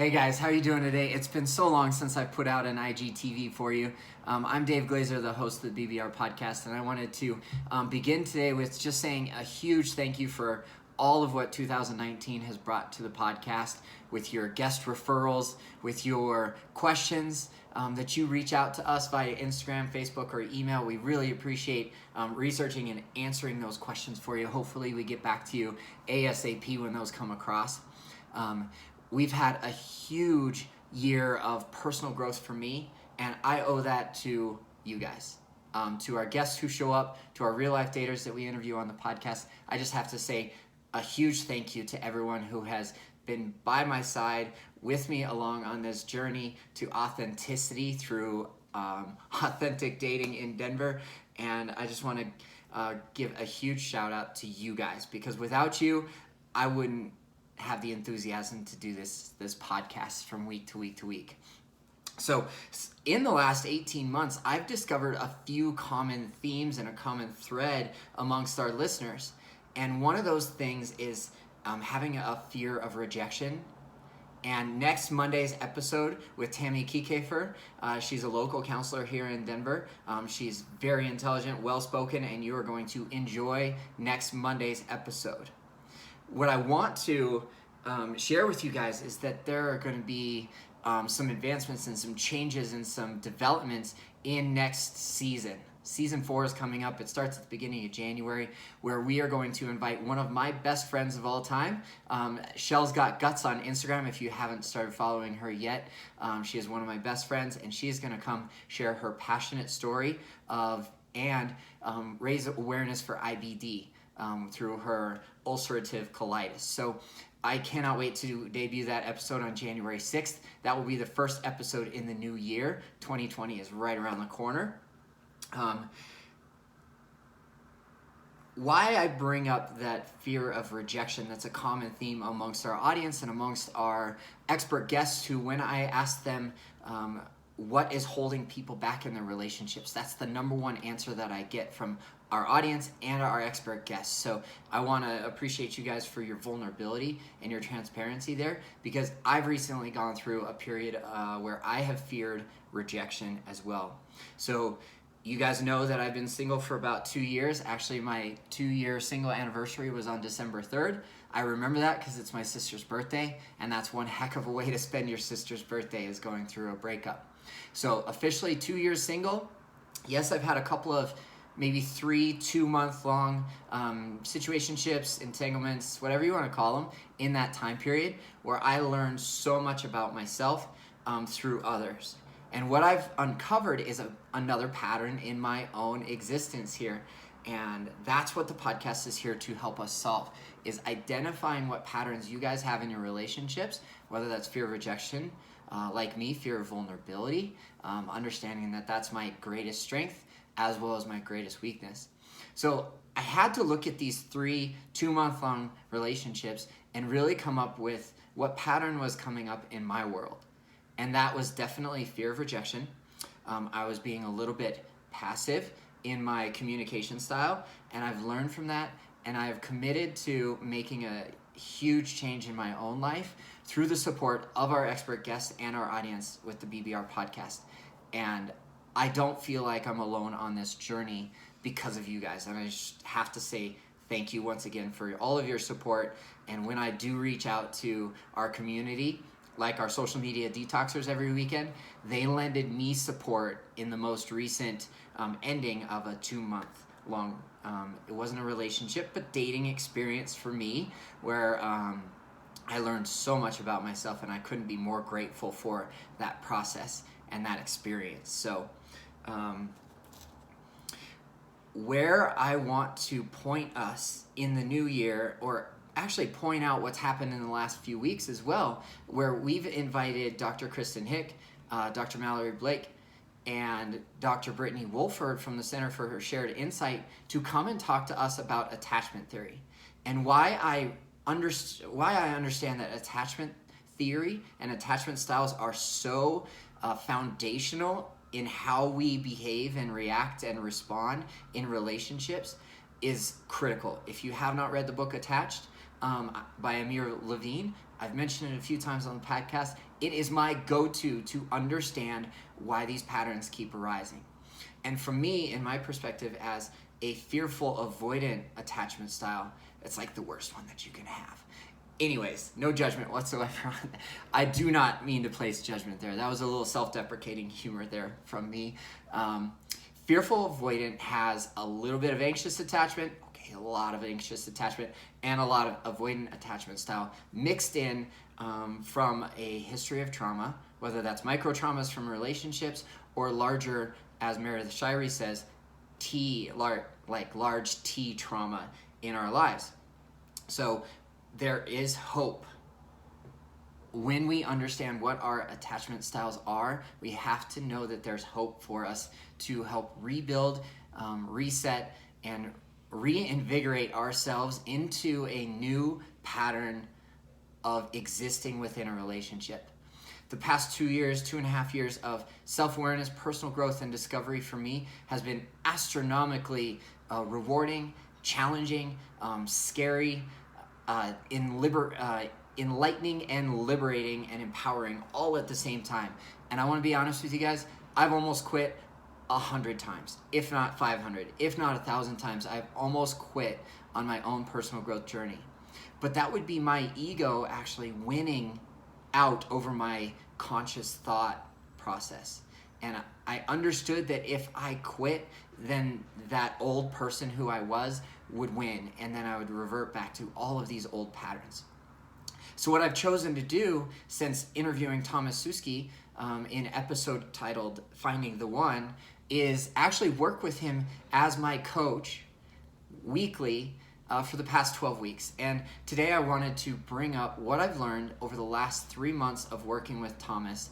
Hey guys, how are you doing today? It's been so long since I put out an IGTV for you. I'm Dave Glazer, the host of the BBR podcast, and I wanted to begin today with just saying a huge thank you for all of what 2019 has brought to the podcast, with your guest referrals, with your questions that you reach out to us via Instagram, Facebook, or email. We really appreciate researching and answering those questions for you. Hopefully we get back to you ASAP when those come across. We've had a huge year of personal growth for me, and I owe that to you guys, to our guests who show up, to our real-life daters that we interview on the podcast. I just have to say a huge thank you to everyone who has been by my side with me along on this journey to authenticity through authentic dating in Denver. And I just want to give a huge shout out to you guys, because without you, I wouldn't have the enthusiasm to do this podcast from week to week to week. So in the last 18 months, I've discovered a few common themes and a common thread amongst our listeners. And one of those things is having a fear of rejection. And next Monday's episode with Tammy Kikefer, she's a local counselor here in Denver. She's very intelligent, well-spoken, and you are going to enjoy next Monday's episode. What I want to share with you guys is that there are going to be some advancements and some changes and some developments in next season. Season 4 is coming up. It starts at the beginning of January, where we are going to invite one of my best friends of all time. Shell's Got Guts on Instagram, if you haven't started following her yet. She is one of my best friends, and she is going to come share her passionate story and raise awareness for IBD through her ulcerative colitis. So I cannot wait to debut that episode on January 6th. That will be the first episode in the new year. 2020 is right around the corner. Why I bring up that fear of rejection, that's a common theme amongst our audience and amongst our expert guests, who, when I ask them what is holding people back in their relationships, that's the number one answer that I get from our audience and our expert guests. So I want to appreciate you guys for your vulnerability and your transparency there, because I've recently gone through a period where I have feared rejection as well. So you guys know that I've been single for about 2 years. Actually, my 2-year single anniversary was on December 3rd. I remember that because it's my sister's birthday, and that's one heck of a way to spend your sister's birthday, is going through a breakup. So officially 2 years single. Yes, I've had a couple of maybe 3 2-month-long situationships, entanglements, whatever you want to call them, in that time period, where I learned so much about myself through others. And what I've uncovered is another pattern in my own existence here. And that's what the podcast is here to help us solve, is identifying what patterns you guys have in your relationships, whether that's fear of rejection, like me, fear of vulnerability, understanding that that's my greatest strength as well as my greatest weakness. So I had to look at these 3 2-month-long relationships and really come up with what pattern was coming up in my world. And that was definitely fear of rejection. I was being a little bit passive in my communication style, and I've learned from that, and I've committed to making a huge change in my own life through the support of our expert guests and our audience with the BBR podcast. And I don't feel like I'm alone on this journey because of you guys. And I just have to say thank you once again for all of your support. And when I do reach out to our community, like our social media detoxers every weekend, they lended me support in the most recent ending of a 2-month-long, it wasn't a relationship, but dating experience for me, where I learned so much about myself, and I couldn't be more grateful for that process and that experience. So where I want to point us in the new year, or actually point out what's happened in the last few weeks as well, where we've invited Dr. Kristen Hick, Dr. Mallory Blake, and Dr. Brittany Wolford from the Center for Shared Insight to come and talk to us about attachment theory, and why I understand that attachment theory and attachment styles are so foundational in how we behave and react and respond in relationships is critical. If you have not read the book Attached by Amir Levine, I've mentioned it a few times on the podcast. It is my go-to to understand why these patterns keep arising. And from me, in my perspective, as a fearful avoidant attachment style, it's like the worst one that you can have. Anyways, no judgment whatsoever on that. I do not mean to place judgment there. That was a little self-deprecating humor there from me. Fearful avoidant has a little bit of anxious attachment, a lot of anxious attachment, and a lot of avoidant attachment style mixed in from a history of trauma, whether that's micro traumas from relationships or larger, as Meredith Shirey says, large T trauma in our lives. So there is hope. When we understand what our attachment styles are, we have to know that there's hope for us to help rebuild, reset, and reinvigorate ourselves into a new pattern of existing within a relationship. The past 2.5 years of self-awareness, personal growth, and discovery for me has been astronomically rewarding, challenging, scary, enlightening and liberating and empowering all at the same time. And I want to be honest with you guys, I've almost quit 100 times, if not 500, if not 1,000 times. I've almost quit on my own personal growth journey. But that would be my ego actually winning out over my conscious thought process. And I understood that if I quit, then that old person who I was would win, and then I would revert back to all of these old patterns. So what I've chosen to do since interviewing Thomas Suski in episode titled Finding the One is actually work with him as my coach weekly for the past 12 weeks. And today I wanted to bring up what I've learned over the last 3 months of working with Thomas,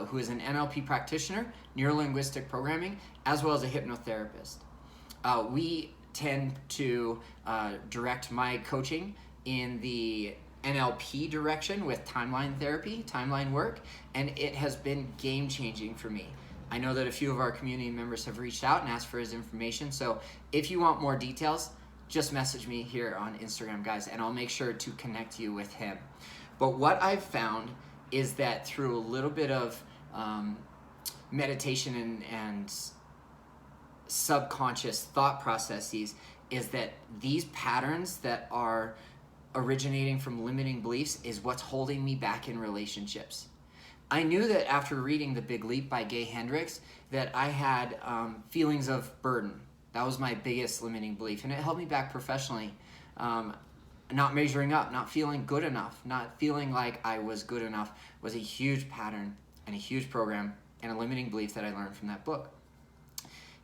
who is an NLP practitioner, neuro-linguistic programming, as well as a hypnotherapist. We tend to direct my coaching in the NLP direction with timeline therapy, timeline work, and it has been game-changing for me. I know that a few of our community members have reached out and asked for his information, so if you want more details, just message me here on Instagram, guys, and I'll make sure to connect you with him. But what I've found is that through a little bit of meditation and subconscious thought processes is that these patterns that are originating from limiting beliefs is what's holding me back in relationships. I knew that after reading The Big Leap by Gay Hendricks that I had feelings of burden. That was my biggest limiting belief, and it held me back professionally. Not measuring up, not feeling good enough, not feeling like I was good enough was a huge pattern and a huge program and a limiting belief that I learned from that book.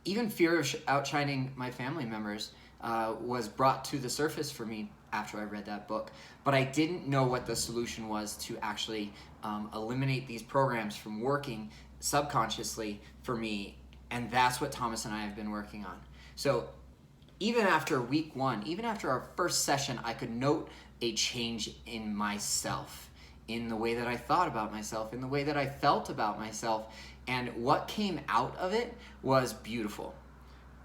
Even fear of outshining my family members was brought to the surface for me after I read that book, but I didn't know what the solution was to actually eliminate these programs from working subconsciously for me, and that's what Thomas and I have been working on. So even after week 1, even after our first session, I could note a change in myself, in the way that I thought about myself, in the way that I felt about myself, and what came out of it was beautiful.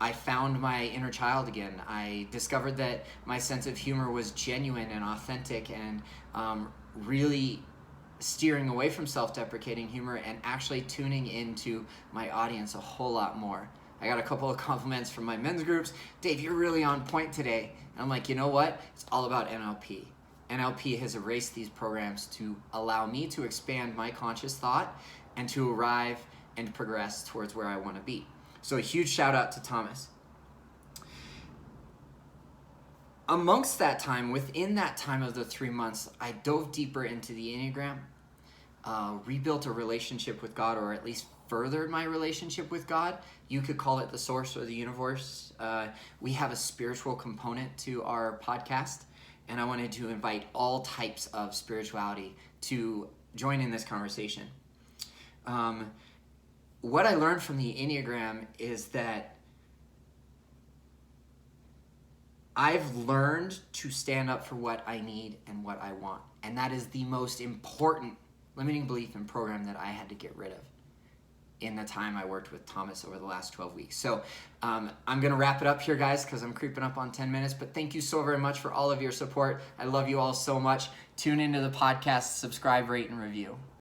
I found my inner child again. I discovered that my sense of humor was genuine and authentic, and really steering away from self-deprecating humor and actually tuning into my audience a whole lot more. I got a couple of compliments from my men's groups. Dave, you're really on point today. And I'm like, you know what? It's all about NLP. NLP has erased these programs to allow me to expand my conscious thought and to arrive and progress towards where I want to be. So a huge shout out to Thomas. Amongst that time, within that time of the 3 months, I dove deeper into the Enneagram, rebuilt a relationship with God, or at least furthered my relationship with God. You could call it the source or the universe. We have a spiritual component to our podcast, and I wanted to invite all types of spirituality to join in this conversation. What I learned from the Enneagram is that I've learned to stand up for what I need and what I want. And that is the most important limiting belief and program that I had to get rid of. in the time I worked with Thomas over the last 12 weeks. So I'm going to wrap it up here, guys, because I'm creeping up on 10 minutes. But thank you so very much for all of your support. I love you all so much. Tune into the podcast, subscribe, rate, and review.